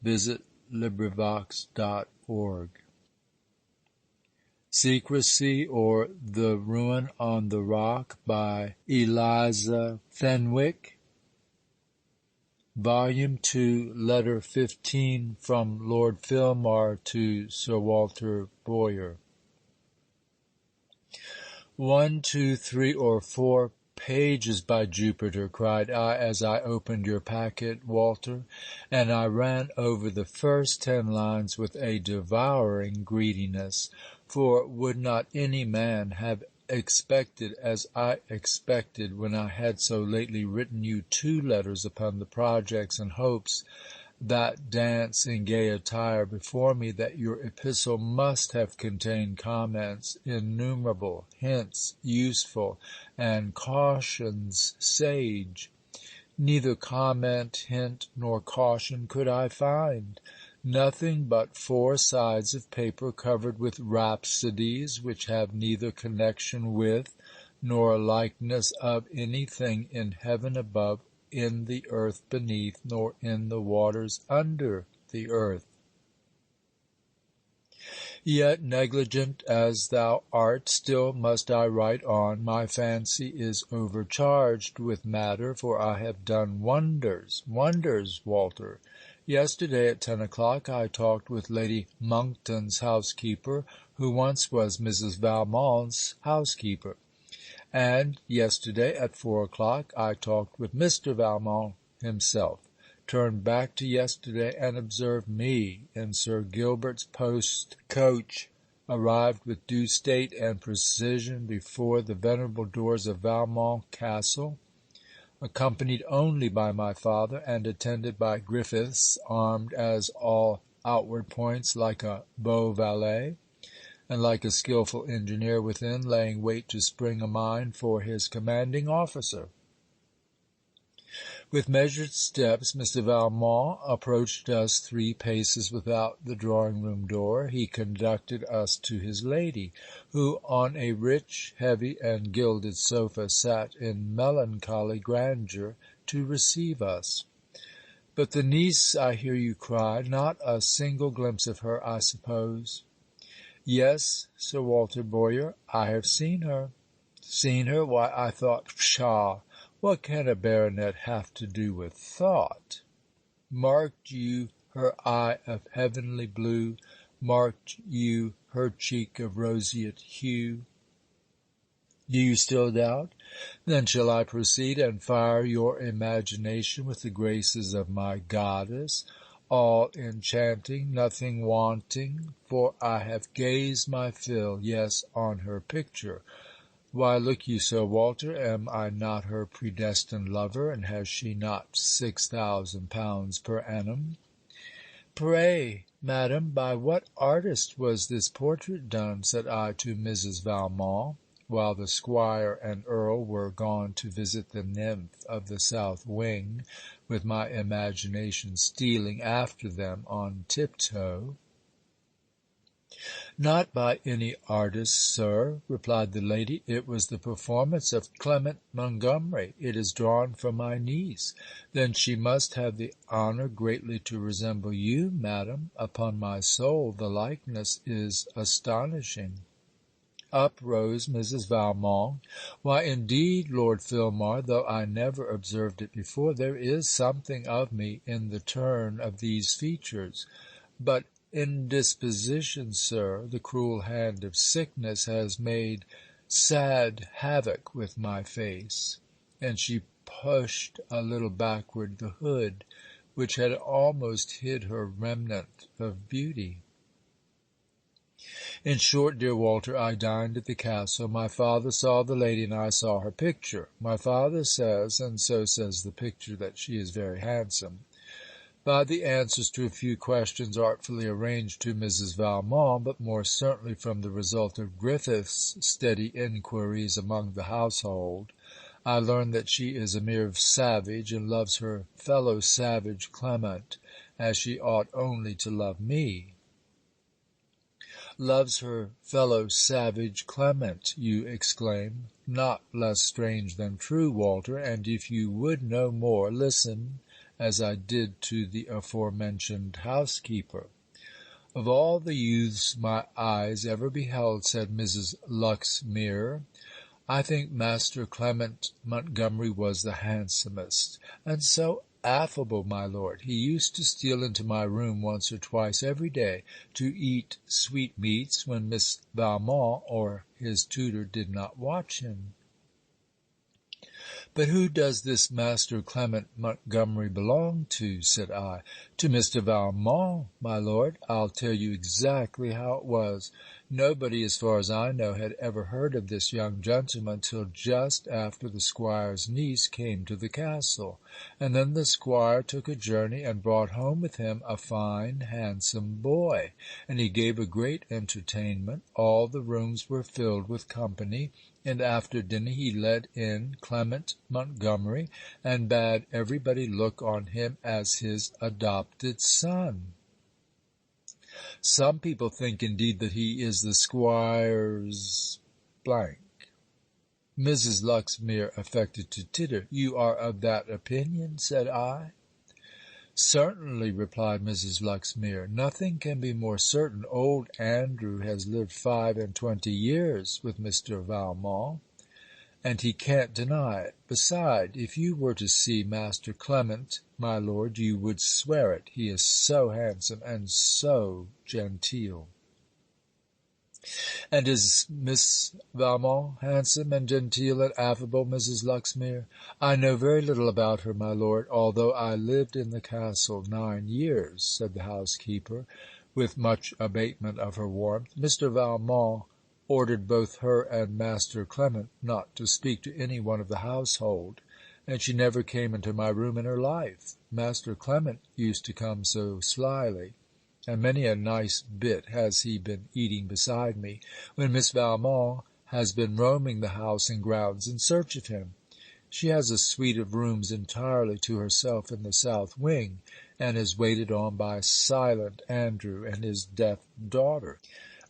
visit LibriVox.org. Secresy, or The Ruin on the Rock by Eliza Fenwick. Volume 2, Letter 15 from Lord Filmar to Sir Walter Boyer. 1, 2, 3, or 4 pages, by Jupiter, cried I as I opened your packet, Walter, and I ran over the first 10 lines with a devouring greediness. For would not any man have expected, as I expected, when I had so lately written you 2 letters upon the projects and hopes that dance in gay attire before me, that your epistle must have contained comments innumerable, hints useful, and cautions sage? Neither comment, hint, nor caution could I find. Nothing but 4 sides of paper covered with rhapsodies which have neither connection with nor likeness of anything in heaven above, in the earth beneath, nor in the waters under the earth. Yet, negligent as thou art, still must I write on. My fancy is overcharged with matter, for I have done wonders, Walter. Yesterday at 10 o'clock I talked with Lady Monkton's housekeeper, who once was Mrs. Valmont's housekeeper. And yesterday at 4 o'clock I talked with Mr. Valmont himself. Turn back to yesterday and observe me in Sir Gilbert's post coach, arrived with due state and precision before the venerable doors of Valmont Castle, accompanied only by my father, and attended by Griffiths, armed as all outward points like a beau valet, and like a skilful engineer within, laying wait to spring a mine for his commanding officer. With measured steps, Mr. Valmont approached us 3 paces without the drawing-room door. He conducted us to his lady, who on a rich, heavy, and gilded sofa sat in melancholy grandeur to receive us. But the niece, I hear you cry, not a single glimpse of her, I suppose? Yes, Sir Walter Boyer, I have seen her. Seen her? Why, I thought, pshaw! What can a baronet have to do with thought? Marked you her eye of heavenly blue? Marked you her cheek of roseate hue? Do you still doubt? Then shall I proceed and fire your imagination with the graces of my goddess, all enchanting, nothing wanting, for I have gazed my fill, yes, on her picture. Why, look you, Sir Walter, am I not her predestined lover, and has she not 6,000 per annum? Pray, madam, by what artist was this portrait done? Said I to Mrs. Valmont, while the squire and earl were gone to visit the nymph of the south wing, with my imagination stealing after them on tiptoe. Not by any artist, sir, replied the lady. It was the performance of Clement Montgomery. It is drawn from my niece. Then she must have the honour greatly to resemble you, madam. Upon my soul, the likeness is astonishing. Up rose Mrs. Valmont. Why, indeed, Lord Filmar, though I never observed it before, there is something of me in the turn of these features. But indisposition, sir, the cruel hand of sickness has made sad havoc with my face. And she pushed a little backward the hood, which had almost hid her remnant of beauty. In short, dear Walter, I dined at the castle. My father saw the lady, and I saw her picture. My father says, and so says the picture, that she is very handsome. By the answers to a few questions artfully arranged to Mrs. Valmont, but more certainly from the result of Griffiths' steady inquiries among the household, I learn that she is a mere savage, and loves her fellow savage Clement, as she ought only to love me. Loves her fellow savage Clement, you exclaim. Not less strange than true, Walter, and if you would know more, listen as I did to the aforementioned housekeeper. Of all the youths my eyes ever beheld, said Mrs. Luxmere, I think Master Clement Montgomery was the handsomest, and so affable, my lord. He used to steal into my room once or twice every day to eat sweetmeats, when Miss Valmont or his tutor did not watch him. But who does this Master Clement Montgomery belong to? said I. To Mr. Valmont, my lord. I'll tell you exactly how it was. Nobody, as far as I know, had ever heard of this young gentleman till just after the squire's niece came to the castle, and then the squire took a journey and brought home with him a fine handsome boy, and he gave a great entertainment. All the rooms were filled with company, and after dinner he led in Clement Montgomery, and bade everybody look on him as his adopted son. Some people think, indeed, that he is the squire's blank. Mrs. Luxmere affected to titter. You are of that opinion? said I. Certainly, replied Mrs. Luxmere. Nothing can be more certain. Old Andrew has lived 25 years with Mr. Valmont, and he can't deny it. Beside, if you were to see Master Clement, my lord, you would swear it. He is so handsome and so genteel. And is Miss Valmont handsome and genteel and affable, Mrs. Luxmere? I know very little about her, my lord, although I lived in the castle 9 years, said the housekeeper, with much abatement of her warmth. Mr. Valmont ordered both her and Master Clement not to speak to any one of the household, and she never came into my room in her life. Master Clement used to come so slyly, and many a nice bit has he been eating beside me, when Miss Valmont has been roaming the house and grounds in search of him. She has a suite of rooms entirely to herself in the south wing, and is waited on by silent Andrew and his deaf daughter.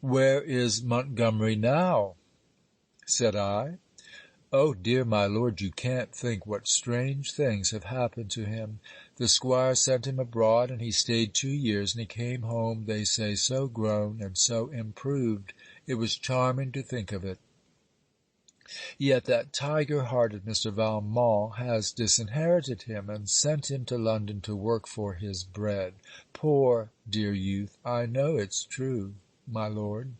Where is Montgomery now? said I. Oh dear, my lord, you can't think what strange things have happened to him. The squire sent him abroad, and he stayed 2 years, and he came home, they say, so grown and so improved, it was charming to think of it. Yet that tiger-hearted Mr. Valmont has disinherited him, and sent him to London to work for his bread. Poor dear youth! I know it's true, my lord.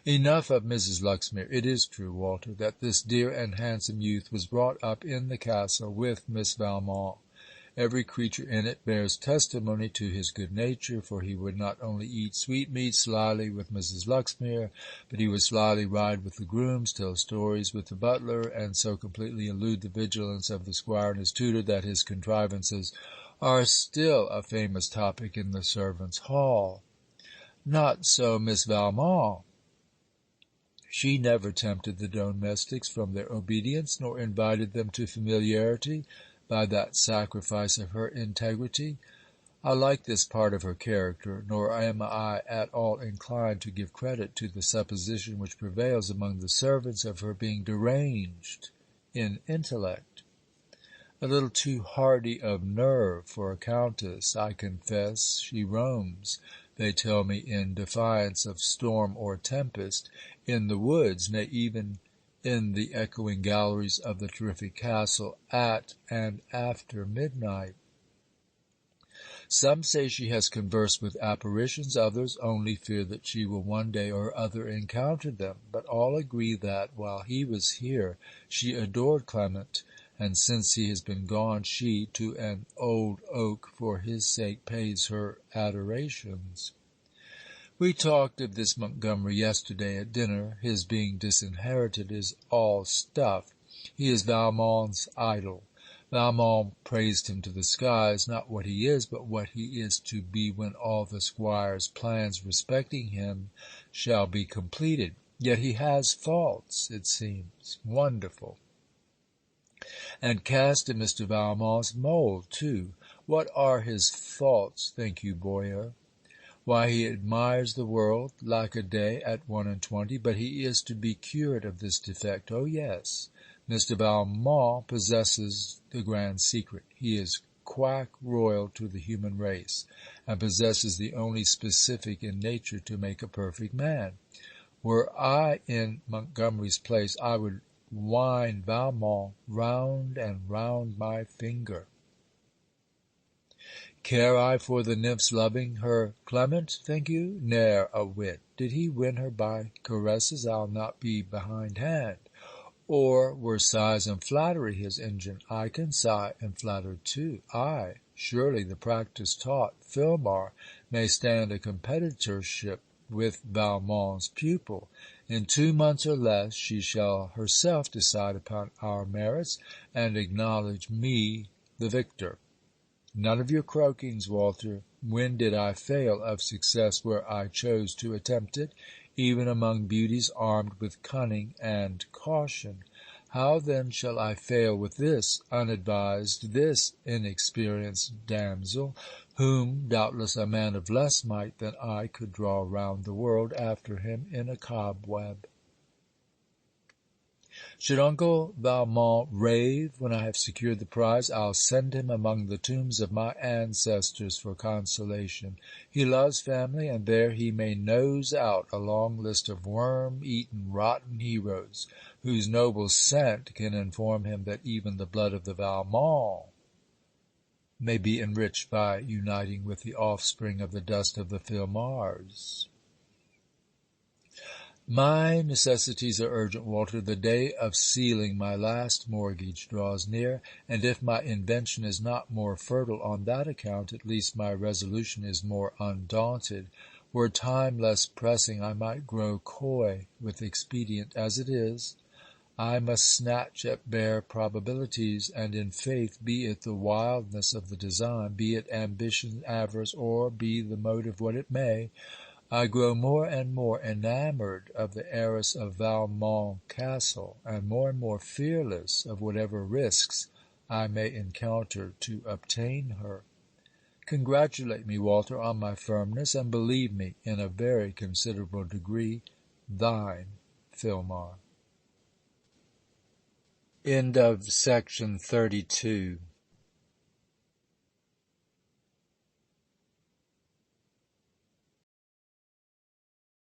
Enough of Mrs. Luxmere. It is true, Walter, that this dear and handsome youth was brought up in the castle with Miss Valmont. Every creature in it bears testimony to his good nature, for he would not only eat sweetmeats slyly with Mrs. Luxmere, but he would slyly ride with the grooms, tell stories with the butler, and so completely elude the vigilance of the squire and his tutor that his contrivances are still a famous topic in the servants' hall. Not so Miss Valmont. She never tempted the domestics from their obedience, nor invited them to familiarity by that sacrifice of her integrity. I like this part of her character, nor am I at all inclined to give credit to the supposition which prevails among the servants of her being deranged in intellect. A little too hardy of nerve for a countess, I confess. She roams, they tell me, in defiance of storm or tempest, in the woods, nay, even in the echoing galleries of the terrific castle, at and after midnight. Some say she has conversed with apparitions, others only fear that she will one day or other encounter them, but all agree that, while he was here, she adored Clement, and since he has been gone, she, to an old oak, for his sake pays her adorations. We talked of this Montgomery yesterday at dinner. His being disinherited is all stuff. He is Valmont's idol. Valmont praised him to the skies, not what he is, but what he is to be when all the squire's plans respecting him shall be completed. Yet he has faults, it seems. Wonderful. And cast in Mr. Valmont's mould, too. What are his faults, think you, Boyer? Why, he admires the world, lack a day, at 21, but he is to be cured of this defect. Oh yes, Mr. Valmont possesses the grand secret. He is quack royal to the human race, and possesses the only specific in nature to make a perfect man. Were I in Montgomery's place, I would wind Valmont round and round my finger. Care I for the nymph's loving her Clement, think you? Ne'er a whit. Did he win her by caresses, I'll not be behindhand. Or were sighs and flattery his engine? I can sigh and flatter too. Ay, surely the practice taught Filmar may stand a competitorship with Valmont's pupil. In 2 months or less she shall herself decide upon our merits, and acknowledge me the victor. None of your croakings, Walter. When did I fail of success where I chose to attempt it, even among beauties armed with cunning and caution? How then shall I fail with this unadvised, this inexperienced damsel, whom doubtless a man of less might than I could draw round the world after him in a cobweb? Should Uncle Valmont rave when I have secured the prize, I'll send him among the tombs of my ancestors for consolation. He loves family, and there he may nose out a long list of worm-eaten, rotten heroes, whose noble scent can inform him that even the blood of the Valmont may be enriched by uniting with the offspring of the dust of the Filmars. My necessities are urgent, Walter. The day of sealing my last mortgage draws near, and if my invention is not more fertile on that account, at least my resolution is more undaunted. Were time less pressing, I might grow coy with expedient. As it is, I must snatch at bare probabilities, and in faith, be it the wildness of the design, be it ambition, avarice, or be the motive what it may, I grow more and more enamoured of the heiress of Valmont Castle, and more fearless of whatever risks I may encounter to obtain her. Congratulate me, Walter, on my firmness, and believe me, in a very considerable degree, thine, Filmar. End of Section 32.